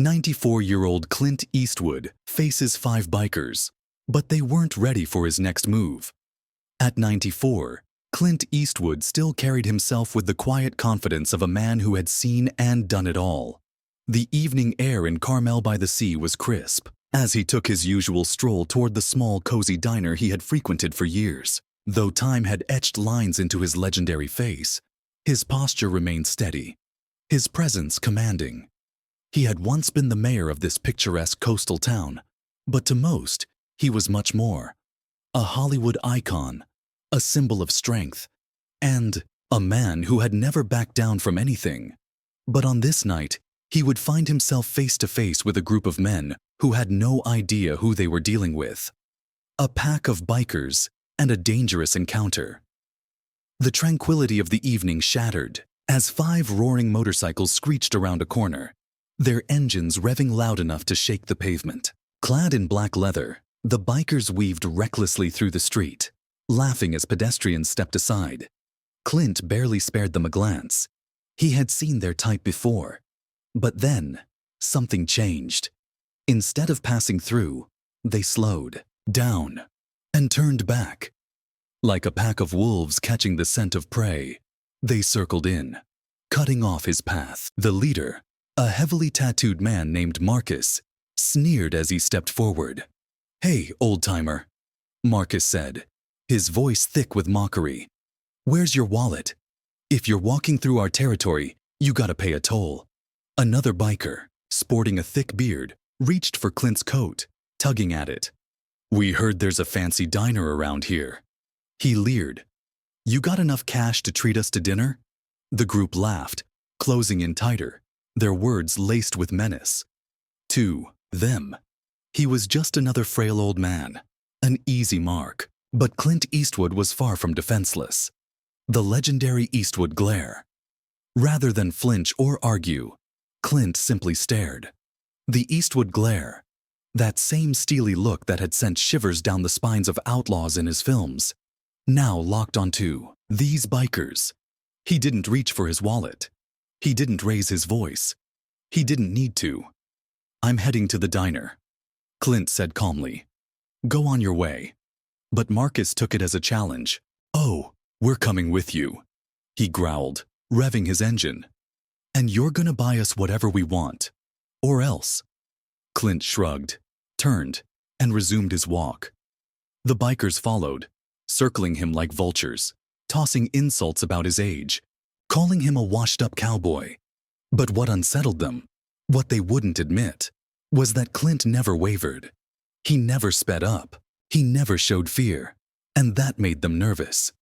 94-year-old Clint Eastwood faces 5 bikers, but they weren't ready for his next move. At 94, Clint Eastwood still carried himself with the quiet confidence of a man who had seen and done it all. The evening air in Carmel by the sea was crisp, as he took his usual stroll toward the small, cozy diner he had frequented for years. Though time had etched lines into his legendary face, his posture remained steady, his presence commanding. He had once been the mayor of this picturesque coastal town, but to most, he was much more. A Hollywood icon, a symbol of strength, and a man who had never backed down from anything. But on this night, he would find himself face to face with a group of men who had no idea who they were dealing with. A pack of bikers and a dangerous encounter. The tranquility of the evening shattered as 5 roaring motorcycles screeched around a corner, their engines revving loud enough to shake the pavement. Clad in black leather, the bikers weaved recklessly through the street, laughing as pedestrians stepped aside. Clint barely spared them a glance. He had seen their type before. But then, something changed. Instead of passing through, they slowed down and turned back. Like a pack of wolves catching the scent of prey, they circled in, cutting off his path. The leader, a heavily tattooed man named Marcus, sneered as he stepped forward. "Hey, old-timer," Marcus said, his voice thick with mockery. "Where's your wallet? If you're walking through our territory, you gotta pay a toll." Another biker, sporting a thick beard, reached for Clint's coat, tugging at it. "We heard there's a fancy diner around here," he leered. "You got enough cash to treat us to dinner?" The group laughed, closing in tighter, their words laced with menace. To them, he was just another frail old man, an easy mark. But Clint Eastwood was far from defenseless. The legendary Eastwood glare. Rather than flinch or argue, Clint simply stared. The Eastwood glare, that same steely look that had sent shivers down the spines of outlaws in his films, now locked onto these bikers. He didn't reach for his wallet. He didn't raise his voice. He didn't need to. "I'm heading to the diner," Clint said calmly. "Go on your way." But Marcus took it as a challenge. "Oh, we're coming with you," he growled, revving his engine. "And you're gonna buy us whatever we want. Or else." Clint shrugged, turned, and resumed his walk. The bikers followed, circling him like vultures, tossing insults about his age, calling him a washed-up cowboy. But what unsettled them, what they wouldn't admit, was that Clint never wavered. He never sped up. He never showed fear, and that made them nervous.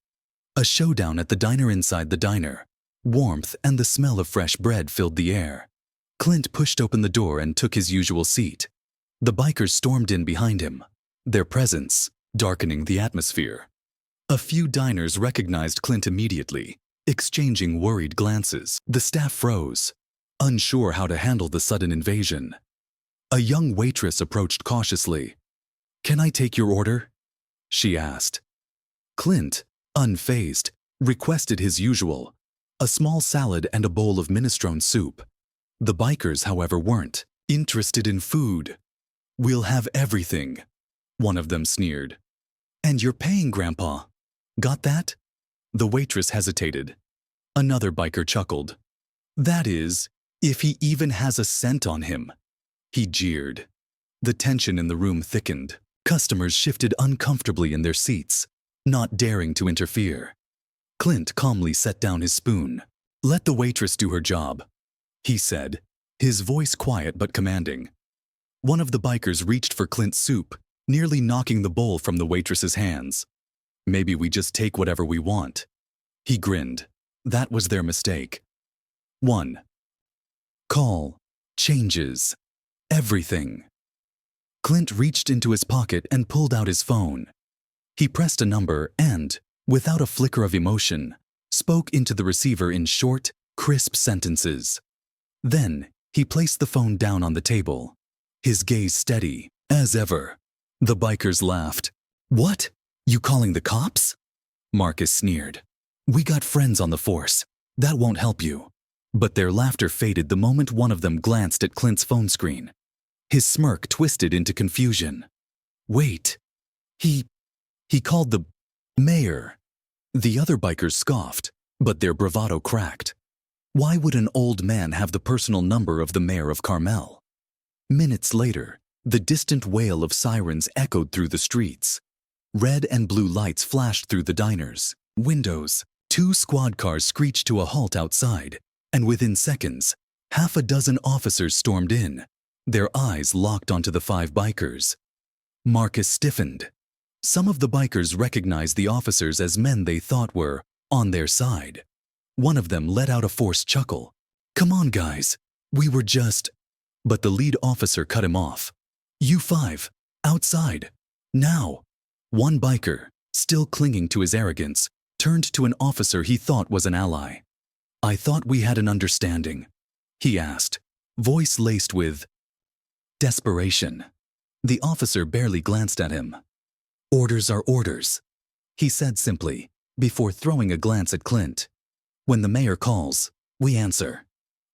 A showdown at the diner inside the diner. Warmth and the smell of fresh bread filled the air. Clint pushed open the door and took his usual seat. The bikers stormed in behind him, their presence darkening the atmosphere. A few diners recognized Clint immediately, exchanging worried glances. The staff froze, unsure how to handle the sudden invasion. A young waitress approached cautiously. "Can I take your order?" she asked. Clint, unfazed, requested his usual, a small salad and a bowl of minestrone soup. The bikers, however, weren't interested in food. "We'll have everything," one of them sneered. "And you're paying, Grandpa. Got that?" The waitress hesitated. Another biker chuckled. "That is, if he even has a cent on him," he jeered. The tension in the room thickened. Customers shifted uncomfortably in their seats, not daring to interfere. Clint calmly set down his spoon. "Let the waitress do her job," he said, his voice quiet but commanding. One of the bikers reached for Clint's soup, nearly knocking the bowl from the waitress's hands. "Maybe we just take whatever we want." He grinned. That was their mistake. 1. Call changes everything. Clint reached into his pocket and pulled out his phone. He pressed a number and, without a flicker of emotion, spoke into the receiver in short, crisp sentences. Then, he placed the phone down on the table, his gaze steady, as ever. The bikers laughed. "What? You calling the cops?" Marcus sneered. "We got friends on the force. That won't help you." But their laughter faded the moment one of them glanced at Clint's phone screen. His smirk twisted into confusion. Wait. He called the mayor. The other bikers scoffed, but their bravado cracked. Why would an old man have the personal number of the mayor of Carmel? Minutes later, the distant wail of sirens echoed through the streets. Red and blue lights flashed through the diners, windows. 2 squad cars screeched to a halt outside, and within seconds, half a dozen officers stormed in, their eyes locked onto the 5 bikers. Marcus stiffened. Some of the bikers recognized the officers as men they thought were on their side. One of them let out a forced chuckle. "Come on, guys. We were just—" But the lead officer cut him off. "You 5, outside. Now." One biker, still clinging to his arrogance, turned to an officer he thought was an ally. "I thought we had an understanding," he asked, voice laced with desperation. The officer barely glanced at him. "Orders are orders," he said simply, before throwing a glance at Clint. "When the mayor calls, we answer."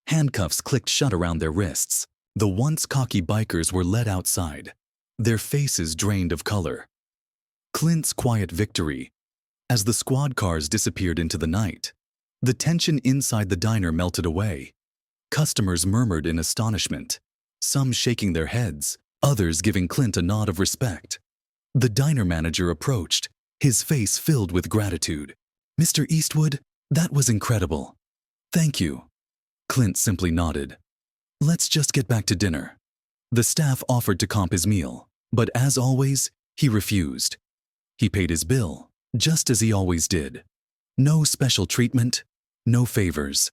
Handcuffs clicked shut around their wrists. The once cocky bikers were led outside, their faces drained of color. Clint's quiet victory. As the squad cars disappeared into the night, the tension inside the diner melted away. Customers murmured in astonishment, some shaking their heads, others giving Clint a nod of respect. The diner manager approached, his face filled with gratitude. "Mr. Eastwood, that was incredible." "Thank you." Clint simply nodded. "Let's just get back to dinner." The staff offered to comp his meal, but as always, he refused. He paid his bill, just as he always did. No special treatment, no favors.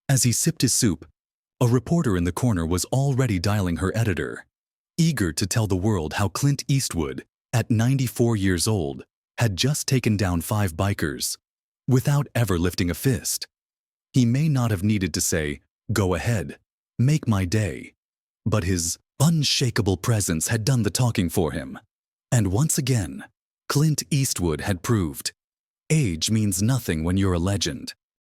As he sipped his soup, a reporter in the corner was already dialing her editor, eager to tell the world how Clint Eastwood, at 94 years old, had just taken down 5 bikers, without ever lifting a fist. He may not have needed to say, "Go ahead, make my day," but his unshakable presence had done the talking for him. And once again, Clint Eastwood had proved, age means nothing when you're a legend.